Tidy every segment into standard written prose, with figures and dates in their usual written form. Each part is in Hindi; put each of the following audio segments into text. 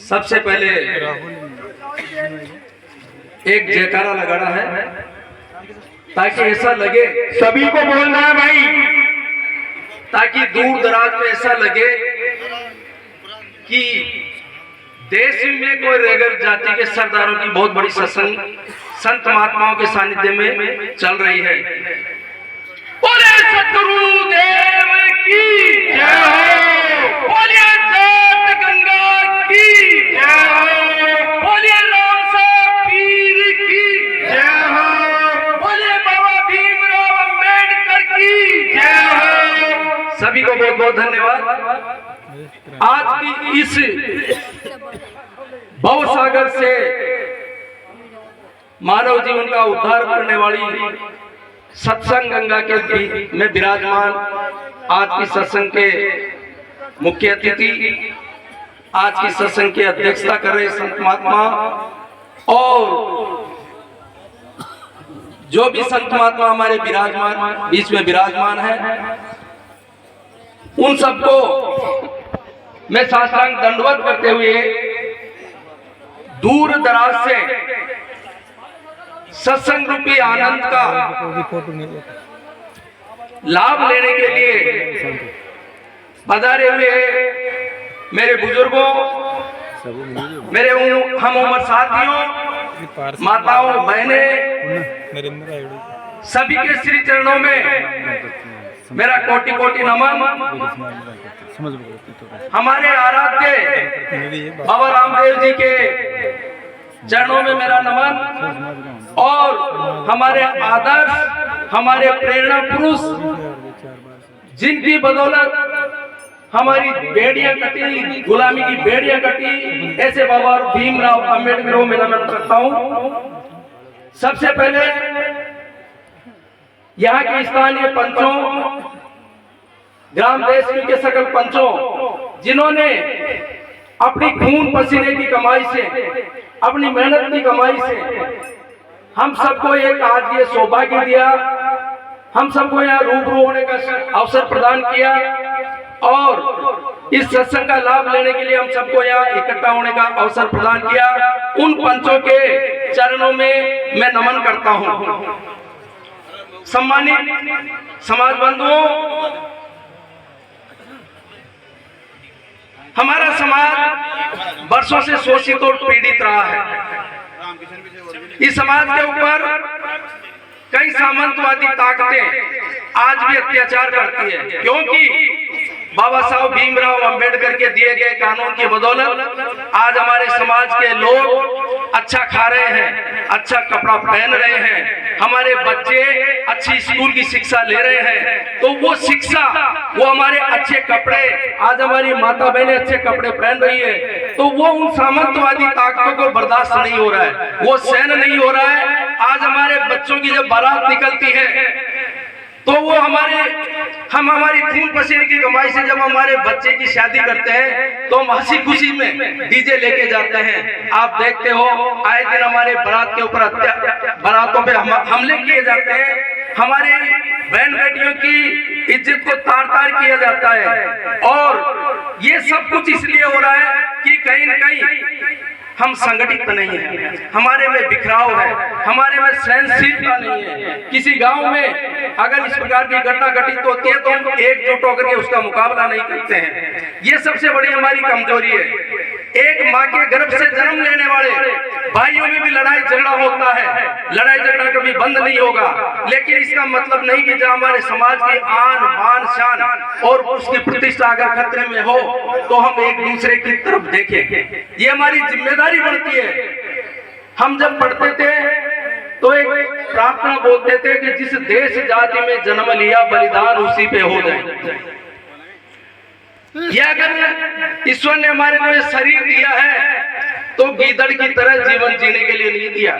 सबसे पहले एक जयकारा लगाना है ताकि ऐसा लगे, सभी को बोलना है भाई, ताकि दूर दराज में ऐसा लगे कि देश में कोई रेगर जाति के सरदारों की बहुत बड़ी सत्संग संत महात्माओं के सानिध्य में चल रही है। बोले सतगुरु देव की जय हो, बोलिए जाट गंगा की जय हो, बोलिए राम साहब पीर की जय हो, बोलिए बाबा भीमराव अंबेडकर की जय हो। सभी को बहुत बहुत धन्यवाद। आज की इस भवसागर से मानव जीवन का उद्धार करने वाली सत्संग गंगा के में विराजमान आज की सत्संग के मुख्य अतिथि, आज की सत्संग की अध्यक्षता कर रहे संत महात्मा और जो भी संत महात्मा हमारे विराजमान बीच में विराजमान है, उन सबको मैं साष्टांग दंडवत करते हुए दूर दराज से सत्संग रूपी आनंद का लाभ लेने के लिए पधारे हुए मेरे बुजुर्गों, मेरे हम उम्र साथियों, माताओं, बहनें, सभी के श्री चरणों में मेरा कोटि कोटि नमन। हमारे आराध्य बाबा रामदेव जी के चरणों में मेरा नमन और हमारे आदर्श, हमारे प्रेरणा पुरुष, जिनकी बदौलत हमारी बेड़ियां कटी, गुलामी की बेड़ियां कटी, ऐसे बाबा भीमराव अंबेडकर को मैं नमन करता हूं। सबसे पहले यहाँ के स्थानीय पंचों, ग्राम देश के सकल पंचों, जिन्होंने अपनी खून पसीने की कमाई से, अपनी मेहनत की कमाई से हम सबको एक आज ये सौभाग्य दिया, हम सबको यहाँ रूबरू होने का अवसर प्रदान किया और इस सत्संग का लाभ लेने के लिए हम सबको यहाँ इकट्ठा होने का अवसर प्रदान किया। उन पंचों के चरणों में मैं नमन करता हूँ। सम्मानित समाज बंधुओं, हमारा समाज वर्षों से शोषित और पीड़ित रहा है। इस समाज के ऊपर कई सामंतवादी ताकतें आज भी अत्याचार करती है, क्योंकि बाबा साहब भीमराव अंबेडकर के दिए गए कानून की बदौलत आज हमारे समाज के लोग अच्छा खा रहे हैं, अच्छा कपड़ा पहन रहे हैं, हमारे बच्चे अच्छी स्कूल की शिक्षा ले रहे हैं। तो वो शिक्षा, वो हमारे अच्छे कपड़े, आज हमारी माता बहनें अच्छे कपड़े पहन रही है, तो वो उन सामंतवादी ताकतों को बर्दाश्त नहीं हो रहा है, वो सहन नहीं हो रहा है। आज हमारे बच्चों की जब बारात निकलती है तो वो हम हमारी खून पसीने की कमाई से जब हमारे बच्चे की शादी करते हैं तो हम हंसी खुशी में डीजे लेके जाते हैं। आप देखते हो आए दिन हमारे बारात के ऊपर बारातों पे हमले किए जाते हैं, हमारी बहन बेटियों की इज्जत को तार तार किया जाता है। और ये सब कुछ इसलिए हो रहा है कि कहीं न कहीं हम संगठित नहीं है, हमारे में बिखराव है, हमारे में सहनशीलता नहीं है। किसी गांव में अगर इस प्रकार की घटना घटित होती है तो हम एकजुट होकर के उसका मुकाबला नहीं करते हैं। ये सबसे बड़ी हमारी कमजोरी है। एक माँ के गर्भ से जन्म लेने वाले भाइयों में भी लड़ाई झगड़ा होता है, लड़ाई झगड़ा कभी बंद नहीं होगा, लेकिन इसका मतलब नहीं कि जब हमारे समाज की आन बान शान और उसकी प्रतिष्ठा अगर खतरे में हो तो हम एक दूसरे की तरफ देखें। ये हमारी जिम्मेदारी बनती है। हम जब पढ़ते थे तो एक प्रार्थना बोलते थे कि जिस देश जाति में जन्म लिया बलिदान उसी पे हो जाए। ये अगर ईश्वर ने हमारे को ये शरीर दिया है तो गीदड़ की तरह जीवन जीने के लिए नहीं दिया,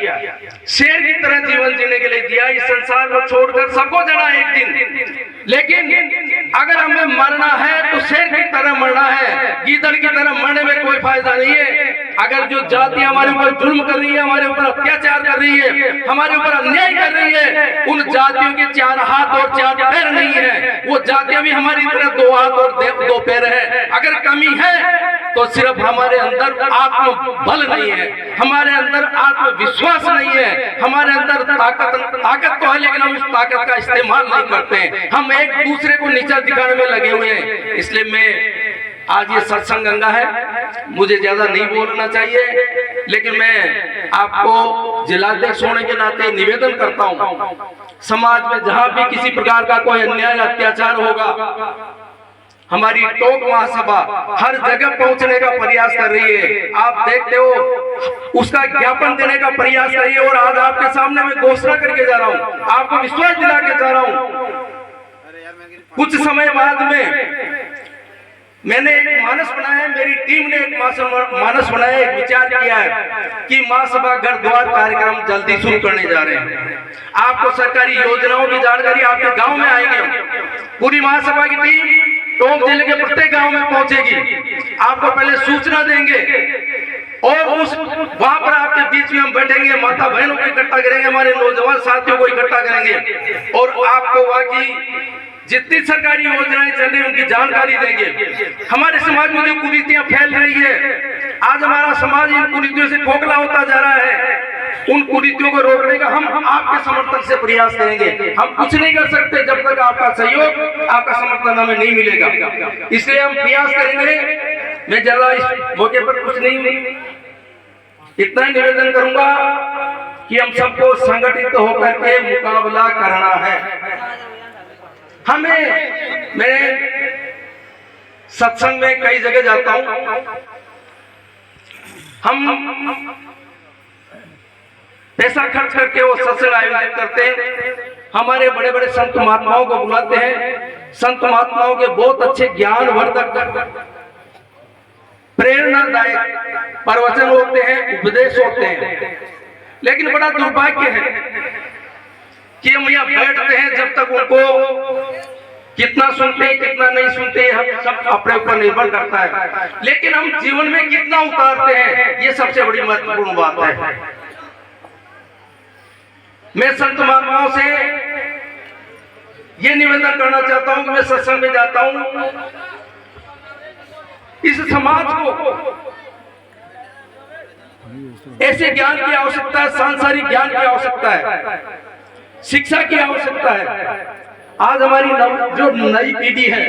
शेर की तरह जीवन जीने के लिए दिया। इस संसार को छोड़कर सबको जाना एक दिन, लेकिन अगर हमें मरना है तो शेर की तरह मरना है, गीदड़ की तरह मरने में कोई फायदा नहीं है। अगर जो जाति हमारे ऊपर जुल्म कर रही है, हमारे ऊपर अत्याचार कर रही है, हमारे ऊपर अन्याय कर रही है, उन जातियों के 4 हाथ और 4 पैर नहीं है, वो जातियां भी हमारी तरह 2 हाथ और 2 पैर है। अगर कमी है तो सिर्फ हमारे अंदर आत्मबल नहीं है, हमारे अंदर आत्मविश्वास नहीं है, हमारे अंदर ताकत तो है, लेकिन हम उस ताकत का इस्तेमाल नहीं करते हैं। हम एक दूसरे को नीचा दिखाने में लगे हुए हैं। इसलिए मैं आज ये सत्संग गंगा है, मुझे ज्यादा नहीं बोलना चाहिए, लेकिन मैं आपको जिलाध्यक्ष होने के नाते निवेदन करता हूँ, समाज में जहां भी किसी प्रकार का कोई अन्याय अत्याचार होगा, हमारी टोक महासभा हर जगह पहुंचने का प्रयास कर रही है। आप देखते हो, उसका ज्ञापन देने का प्रयास कर रही है। और आज आपके सामने मैं घोषणा करके जा रहा हूं, आपको विश्वास दिला के जा रहा हूं, कुछ समय बाद में मैंने एक मानस बनाया है, मेरी टीम ने एक मानस बनाया, एक विचार किया है कि महासभा घर द्वार कार्यक्रम जल्दी शुरू करने जा रहे हैं। आपको सरकारी योजनाओं की जानकारी आपके गांव में आएंगे। पूरी महासभा की टीम टोंक जिले के प्रत्येक गांव में पहुंचेगी, आपको पहले सूचना देंगे और वहां पर आपके बीच में हम बैठेंगे, माता बहनों को इकट्ठा करेंगे, हमारे नौजवान साथियों को इकट्ठा करेंगे और आपको वहां की जितनी सरकारी योजनाएं चल रही है उनकी जानकारी देंगे। हमारे समाज में जो कुरीतियां फैल रही है, आज हमारा समाज इन कुरीतियों से खोखला होता जा रहा है, उन कुरीतियों को रोकने का हम आपके समर्थन से प्रयास करेंगे। हम कुछ नहीं कर सकते जब तक आपका सहयोग, आपका समर्थन हमें नहीं मिलेगा, इसलिए हम प्रयास करेंगे। मैं ज्यादा इस मौके पर कुछ नहीं, इतना ही निवेदन करूंगा कि हम सबको संगठित होकर के मुकाबला करना है। हमें, मैं सत्संग में कई जगह जाता हूं, हम पैसा खर्च करके वो सत्संग आयोजित करते हैं, हमारे बड़े बड़े संत महात्माओं को बुलाते हैं, संत महात्माओं के बहुत अच्छे ज्ञानवर्धक प्रेरणादायक प्रवचन होते हैं, उपदेश होते हैं, लेकिन बड़ा दुर्भाग्य है कि हम यहाँ बैठते हैं, जब तक उनको कितना सुनते हैं कितना नहीं सुनते हैं हम सब अपने ऊपर निर्भर करता है, लेकिन हम जीवन में कितना उतारते हैं ये सबसे बड़ी महत्वपूर्ण बात है। मैं संत महात्माओं से ये निवेदन करना चाहता हूं कि मैं सत्संग में जाता हूं, इस समाज को ऐसे ज्ञान की आवश्यकता है, सांसारिक ज्ञान की आवश्यकता है, शिक्षा की आवश्यकता है। आज हमारी जो नई पीढ़ी है,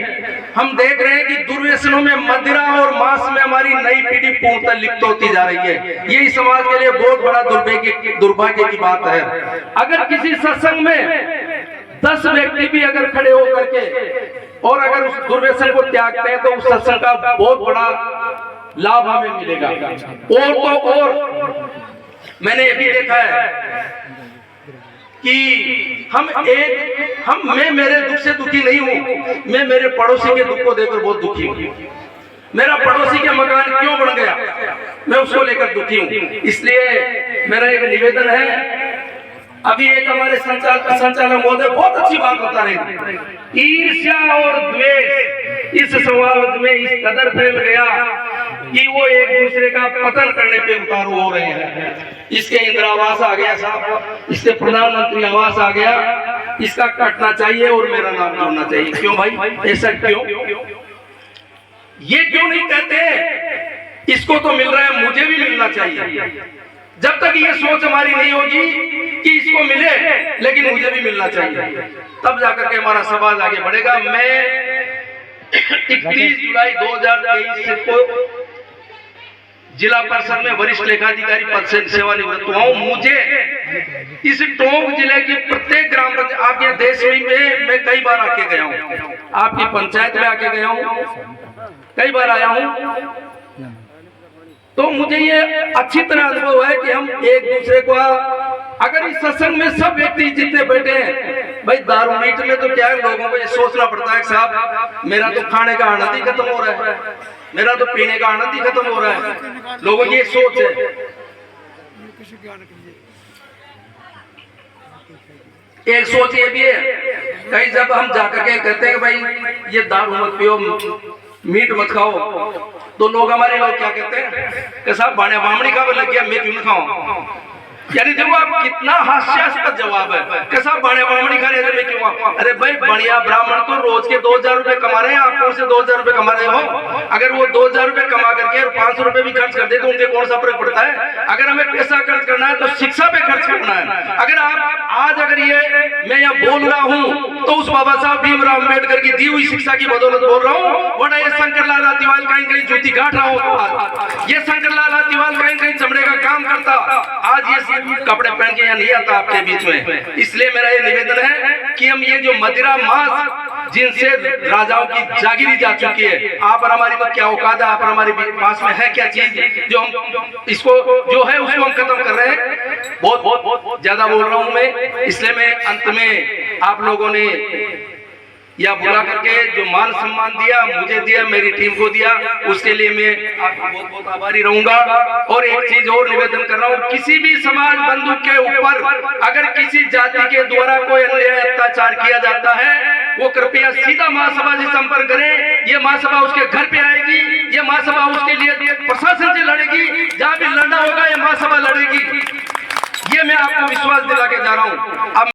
हम देख रहे हैं कि दुर्व्यसनों में, मदिरा और मांस में हमारी नई पीढ़ी पूर्णतः लिप्त होती जा रही है। ये इस समाज के लिए बहुत बड़ा दुर्भाग्य की बात है। अगर किसी सत्संग में 10 व्यक्ति भी अगर खड़े होकर के और अगर उस दुर्व्यसन को त्यागते हैं तो उस सत्संग का बहुत बड़ा लाभ हमें मिलेगा। और तो और मैंने ये भी देखा है कि मैं मेरे दुख से दुखी नहीं हूं, मैं मेरे पड़ोसी के दुख को देखकर बहुत दुखी हूं। मेरा पड़ोसी के मकान क्यों बन गया, मैं उसको लेकर दुखी हूं। इसलिए मेरा एक निवेदन है, अभी एक हमारे संचालक महोदय बहुत अच्छी बात बता रहे हैं, ईर्ष्या और द्वेष इस समाज में इस कदर फैल गया कि वो एक दूसरे का पतन करने पे उतारू हो रहे हैं। इसके इंदिरा आवास आ गया साहब, इसके प्रधानमंत्री आवास आ गया, इसका कटना चाहिए और मेरा नाम जोड़ना चाहिए। क्यों भाई, ऐसा क्यों? ये क्यों नहीं कहते इसको तो मिल रहा है, मुझे भी मिलना चाहिए। जब तक ये सोच हमारी नहीं होगी कि इसको मिले लेकिन मुझे भी मिलना चाहिए, तब जाकर के हमारा समाज आगे बढ़ेगा। मैं 31 जुलाई 2023 को जिला परिषद में वरिष्ठ लेखाधिकारी पद से सेवानिवृत्त हुआ हूं। मुझे इस टोंक जिले की प्रत्येक ग्राम पंचायत, आपके देश में मैं कई बार आके गया हूं, आपकी पंचायत में आके गया हूं, कई बार आया हूं, तो मुझे ये अच्छी तरह अनुभव है कि हम एक दूसरे को, अगर इस सत्संग में सब व्यक्ति जितने बैठे हैं, भाई दारू मीट में तो क्या है, लोगों को ये सोचना पड़ता है साहब मेरा तो खाने का आनंद ही खत्म हो रहा है, मेरा तो पीने का आनंद ही खत्म हो रहा है। लोगों की ये सोच है। एक सोच ये भी है, कहीं जब हम जाकर के कहते हैं कि भाई ये दारू मत पियो, मीट मत खाओ, तो लोग हमारे लोग क्या कहते हैं कि साहब बाणे बामणी का लग गया, मैं क्यों न खाऊं। यानी देखो आप कितना हास्यास्पद जवाब है कि साहब बाणे बामणी खा रहे थे, मैं क्यों खाऊं। अरे भाई बढ़िया ब्राह्मण तो रोज के 2000 रुपए कमा रहे हैं, आप कौन से 2000 रुपए कमा रहे हो। अगर वो 2000 रुपए कमा करके और 500 रुपए भी खर्च कर दे तो उनके कौन सा फर्क पड़ता है। अगर हमें पैसा खर्च करना है तो शिक्षा पे खर्च करना है। अगर आप आज अगर ये मैं यहाँ बोल रहा हूँ तो उस बाबा साहब भीमराव अम्बेडकर की दी हुई शिक्षा की बदौलत बोल रहा हूँ, वरना ये शंकरलाल लातीवाल कहीं कहीं जूती गांठ रहा हूँ। ये शंकरलाल लातीवाल कहीं कहीं चमड़े का काम करता, आज ये कपड़े पहन के यहाँ नहीं आता आपके बीच में। इसलिए मेरा ये निवेदन है कि हम ये जो मदिरा मांस जिनसे राजाओं की जागीरी जा चुकी है, आप और हमारी तो क्या औकात है, आप और हमारे पास में है क्या चीज जो हम इसको जो है उसको हम खत्म कर रहे हैं। बहुत बहुत ज्यादा बोल रहा हूं मैं, इसलिए मैं अंत में आप लोगों ने या बुला करके जो मान सम्मान दिया, मुझे दिया, मेरी टीम को दिया, उसके लिए मैं आपका बहुत बहुत आभारी रहूंगा। और एक चीज और निवेदन कर रहा हूँ, किसी भी समाज बंधु के ऊपर अगर किसी जाति के द्वारा कोई अन्याय अत्याचार किया जाता है, वो कृपया सीधा महासभा से संपर्क करें। ये महासभा उसके घर पे आएगी, ये महासभा उसके लिए प्रशासन से लड़ेगी, जहाँ भी लड़ना होगा ये महासभा लड़ेगी। ये मैं आपको विश्वास दिला के जा रहा हूँ। अब